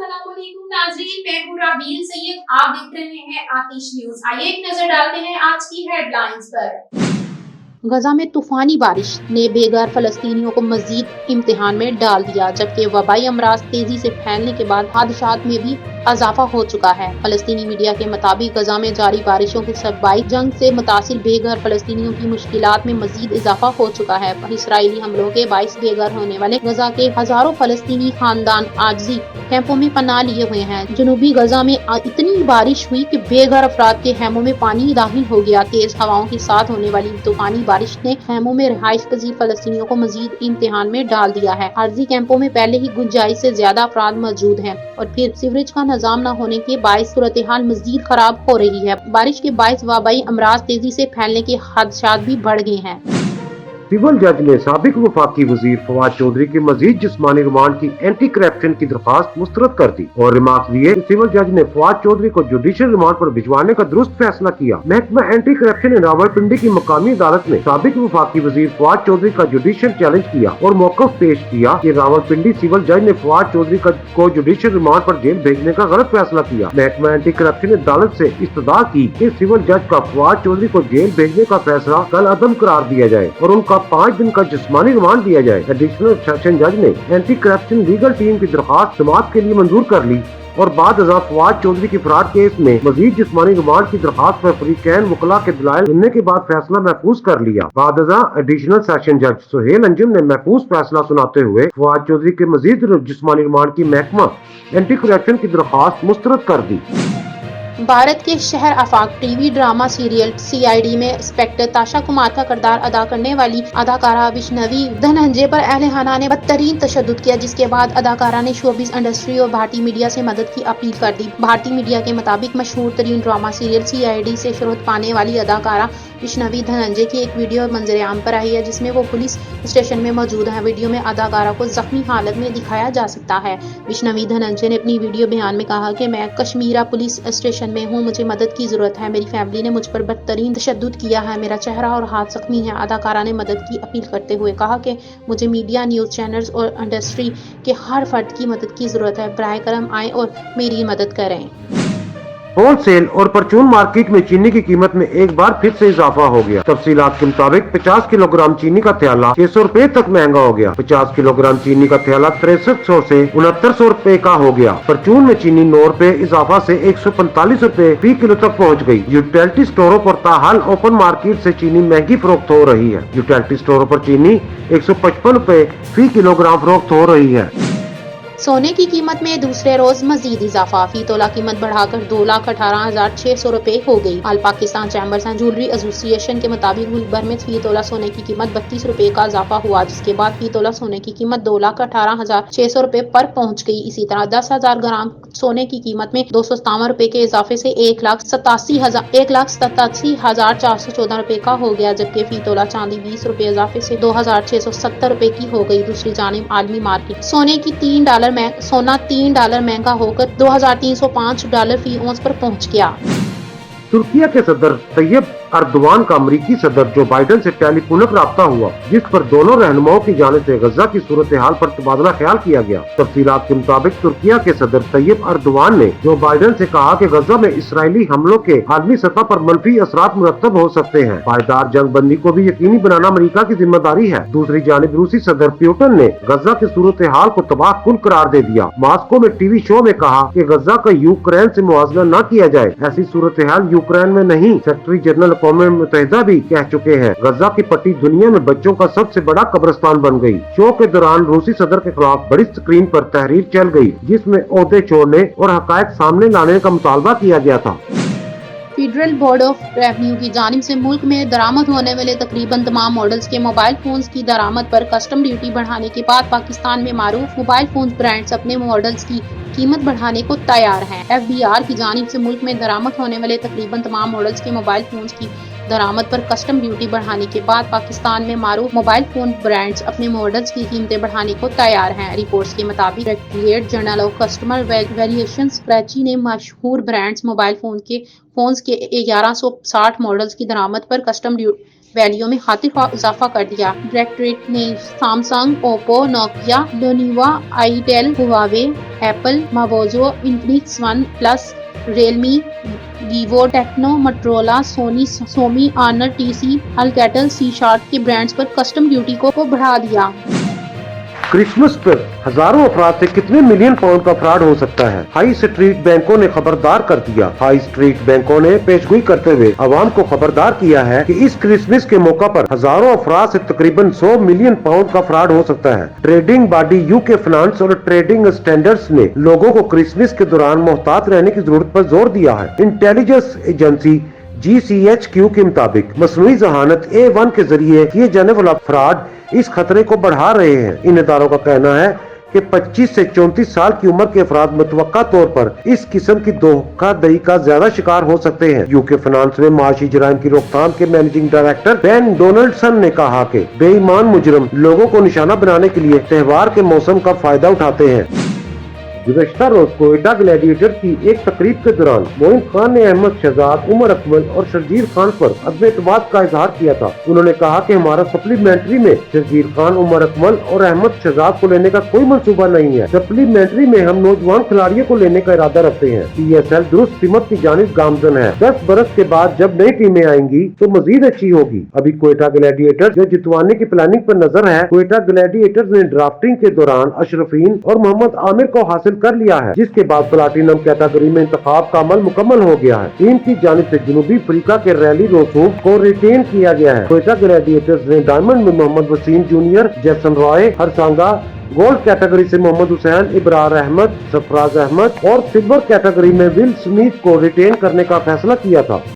अस्सलाम वालेकुम नाज़रीन, मैं हूँ राबील सैयद। आप देख रहे हैं आतिश न्यूज। आइए एक नजर डालते हैं आज की हेडलाइंस पर। गजा में तूफानी बारिश ने बेघर फलस्तीनियों को मजीद इम्तिहान में डाल दिया, जबकि वबाई अमराज तेजी से फैलने के बाद हादसात में भी इजाफा हो चुका है। फलस्तीनी मीडिया के मुताबिक गजा में जारी बारिशों के सबब जंग से मुतासिर बेघर फलस्तीनियों की मुश्किलात में मजीद इजाफा हो चुका है। इसराइली हमलों के बाइस बेघर होने वाले गजा के हजारों फलस्तीनी खानदान आजिजी कैंपों में पनाह लिए हुए हैं। जनूबी गजा में इतनी बारिश हुई कि बेघर अफराद के हैमों में पानी दाखिल हो गया। तेज हवाओं के साथ होने वाली तूफानी बारिश ने हैमों में रिहाइश पजीर फलस्तीनियों को मजीद इम्तिहान में डाल दिया है। आर्जी कैंपों में पहले ही गुंजाइश से ज्यादा अफराद मौजूद हैं और फिर सीवरेज का निजाम न होने के बायस सूरत हाल मजीद खराब हो रही है। बारिश के बायस वबाई अमराज तेजी से फैलने के हादसात भी बढ़ गए हैं। सिविल जज ने साबिक वफाकी वजीर फवाद चौधरी की मजीद जिस्मानी रिमांड की एंटी करप्शन की दरखास्त मुस्तरद कर दी और रिमार्क दिए कि सिविल जज ने फवाद चौधरी को जुडिशियल रिमांड पर भिजवाने का दुरुस्त फैसला किया। महकमा एंटी करप्शन ने रावलपिंडी की मकामी अदालत में साबिक वफाकी वजीर फवाद चौधरी का जुडिशियल चैलेंज किया और मौकफ पेश किया कि रावलपिंडी सिविल जज ने फवाद चौधरी को जुडिशियल रिमांड पर जेल भेजने का गलत फैसला किया। महकमा एंटी करप्शन ने अदालत से इस्तदा की कि सिविल जज का फवाद चौधरी को जेल भेजने का फैसला कल अदम करार दिया जाए और उनका 5 दिन का जिस्मानी रिमांड दिया जाए। एडिशनल सेशन जज ने एंटी करप्शन लीगल टीम की दरखास्त समाअत के लिए मंजूर कर ली और बाद फवाद चौधरी की फरार केस में मजीद जिस्मानी रिमांड की दरखास्त पर फरीकैन वकला के दलाइल सुनने के बाद फैसला महफूज कर लिया। बाद एडिशनल सेशन जज सुहेल अंजुम ने महफूज फैसला सुनाते हुए फवाद चौधरी के मजीद जिस्मानी रिमांड की महकमा एंटी करप्शन की दरखास्त मुस्तरद कर दी। भारत के शहर आफाक टीवी ड्रामा सीरियल CID में इंस्पेक्टर ताशा कुमार का किरदार अदा करने वाली अदाकारा विष्णवी धनंजय पर अहलखाना ने बदतरीन तशद्दुद किया, जिसके बाद अदाकारा ने शोबिस इंडस्ट्री और भारतीय मीडिया से मदद की अपील कर दी। भारतीय मीडिया के मुताबिक मशहूर तरीन ड्रामा सीरियल CID से शोहरत पाने वाली अदाकारा विष्णवी धनंजय की एक वीडियो मंजर आम पर आई है, जिसमें वो पुलिस स्टेशन में मौजूद है। वीडियो में अदाकारा को जख्मी हालत में दिखाया जा सकता है। विष्णवी धनंजय ने अपनी वीडियो बयान में कहा कि मैं कश्मीरा पुलिस स्टेशन में हूँ, मुझे मदद की जरूरत है। मेरी फैमिली ने मुझ पर बदतरीन तशद्दुद किया है, मेरा चेहरा और हाथ जख्मी है। अदाकारा ने मदद की अपील करते हुए कहा कि मुझे मीडिया, न्यूज चैनल्स और इंडस्ट्री के हर फर्द की मदद की जरूरत है। बराए करम आए और मेरी मदद करें। होलसेल और परचून मार्केट में चीनी की कीमत में एक बार फिर से इजाफा हो गया। तफसीलात के मुताबिक 50 किलोग्राम चीनी का थैला 600 रुपए तक महंगा हो गया। 50 किलोग्राम चीनी का थैला 6300 से 6900 रुपए का हो गया। परचून में चीनी 9 रुपए इजाफा से 145 रुपए फी किलो तक पहुँच गयी। यूटिलिटी स्टोरों पर ताहाल ओपन मार्केट से चीनी महंगी फरोख्त हो रही है। यूटिलिटी स्टोरों पर चीनी 155 रुपए फी किलोग्राम फरोख्त हो रही है। सोने की कीमत में दूसरे रोज मजीद इजाफा, फी तोला कीमत बढ़ाकर 2,18,600 रुपए हो गई। All Pakistan chambers and jewellery association के मुताबिक मुल्क भर में फी तोला सोने की कीमत 32 रुपए का इजाफा हुआ, जिसके बाद फी तोला सोने की कीमत 2,18,600 रुपए पर पहुंच गई। इसी तरह 10,000 ग्राम सोने की कीमत में 257 रुपए के इजाफे से 1,87,414 रुपए का हो गया, जबकि फी तोला चांदी 20 रुपए इजाफे से 2,670 रुपए की हो गई। दूसरी जानिब आलमी मार्केट सोना $3 महंगा होकर $2,305 फी औंस पर पहुंच गया। तुर्किया के सदर तैयब अर्दवान का अमरीकी सदर जो बाइडन से टेलीफोनिक राब्ता हुआ, जिस पर दोनों रहनुमाओं की जानिब से गजा की सूरत हाल पर तबादला ख्याल किया गया। तफसीलात के मुताबिक तुर्किया के सदर तैयब अर्दवान ने जो बाइडन से कहा कि गजा में इसराइली हमलों के आलमी सतह पर मनफी असरात मुरतब हो सकते हैं। पायदार जंग बंदी को भी यकीनी बनाना अमेरिका की जिम्मेदारी है। दूसरी जानिब रूसी सदर पुतिन ने गजा की सूरत हाल को तबाह कुल करार दे दिया। मॉस्को में टीवी शो में कहा कि गजा का यूक्रेन से मुआवजा न किया जाए। ऐसी सूरत हाल यूक्रेन में नहीं, सेक्रेटरी जनरल अक़वाम मुत्तहिदा भी कह चुके हैं। गजा की पट्टी दुनिया में बच्चों का सबसे बड़ा कब्रिस्तान बन गई। शो के दौरान रूसी सदर के खिलाफ बड़ी स्क्रीन पर तहरीर चल गई, जिसमें ओहदे छोड़ने और हकायक सामने लाने का मुतालबा किया गया था। फेडरल बोर्ड ऑफ रेवेन्यू की जानिब से मुल्क में दरामद होने वाले तकरीबन तमाम मॉडल्स के मोबाइल फोन्स की दरामद पर कस्टम ड्यूटी बढ़ाने के बाद पाकिस्तान में मारूफ मोबाइल फोन ब्रांड्स अपने मॉडल्स की कीमत बढ़ाने को तैयार हैं। FBR की जानिब से मुल्क में दरामद होने वाले तकरीबन तमाम मॉडल्स के मोबाइल फोन्स की दरामद पर कस्टम ड्यूटी बढ़ाने के बाद पाकिस्तान में मारूफ मोबाइल फोन ब्रांड्स अपने मॉडल्स की कीमतें बढ़ाने को तैयार हैं। रिपोर्ट्स के मुताबिक directorate general of customer valuation creche ने मशहूर ब्रांड्स मोबाइल फोन्स के 1160 मॉडल्स की दरामद पर वैल्यू में खातिर इजाफा कर दिया। डायरेक्टरेट ने Samsung, Oppo, Nokia, Lenovo, itel, Huawei, Apple, मावोजो, Infinix OnePlus, Realme, Vivo, Tecno, Motorola, Sony, सोमी, ऑनर, टीसी, अल्कैटेल, सी शार्प के ब्रांड्स पर कस्टम ड्यूटी को बढ़ा दिया। क्रिसमस पर हजारों अफराद से कितने मिलियन पाउंड का फ्रॉड हो सकता है, हाई स्ट्रीट बैंकों ने खबरदार कर दिया। हाई स्ट्रीट बैंकों ने पेशगोई करते हुए अवाम को खबरदार किया है कि इस क्रिसमस के मौका पर हजारों अफराद से तकरीबन 100 मिलियन पाउंड का फ्रॉड हो सकता है। ट्रेडिंग बॉडी यूके फाइनेंस और ट्रेडिंग स्टैंडर्ड्स ने लोगों को क्रिसमस के दौरान मोहतात रहने की जरूरत पर जोर दिया है। इंटेलिजेंस एजेंसी GCHQ के मुताबिक मसनूई जहानत A1 के जरिए किए जाने वाला फ्रॉड इस खतरे को बढ़ा रहे हैं। इन इदारों का कहना है कि 25 से 34 साल की उम्र के अफराद मुतवक्का तौर पर इस किस्म की धोखाधड़ी का ज्यादा शिकार हो सकते हैं। यूके फाइनेंस में माशी जराइम की रोकथाम के मैनेजिंग डायरेक्टर बेन डोनाल्डसन ने कहा कि बेईमान मुजरिम लोगों को निशाना बनाने के लिए त्योहार के मौसम का फायदा उठाते हैं। गुज़श्ता रोज कोयटा ग्लैडिएटर की एक तकरीब के दौरान मोइन खान ने अहमद शहजाद, उमर अकमल और शर्जील खान पर अदम एतमाद का इजहार किया था। उन्होंने कहा कि हमारा सप्लीमेंट्री में शर्जील खान, उमर अकमल और अहमद शहजाद को लेने का कोई मंसूबा नहीं है। सप्लीमेंट्री में हम नौजवान खिलाड़ियों को लेने का इरादा रखते हैं। PSL दुरुस्त सिमत की जानिब गामजन है। 10 बरस के बाद जब नई टीमें आएंगी तो मजीद अच्छी होगी। अभी कोयटा ग्लैडिएटर जो जितवाने की प्लानिंग पर नजर है। कोयटा ग्लैडिएटर्स ने ड्राफ्टिंग के दौरान अशरफीन और मोहम्मद आमिर को हासिल कर लिया है, जिसके बाद प्लाटिनम कैटेगरी में इंतखाब का अमल मुकम्मल हो गया है। टीम की जानिब से जनूबी अफ्रीका के रैली रोसूफ को रिटेन किया गया है। कोयटा ग्लैडिएटर्स ने डायमंड में मोहम्मद वसीम जूनियर, जैसन रॉय, हरसांगा, गोल्ड कैटेगरी से मोहम्मद हुसैन, इब्रार अहमद, सरफराज अहमद और सिल्वर कैटेगरी में विल स्मिथ को रिटेन करने का फैसला किया था।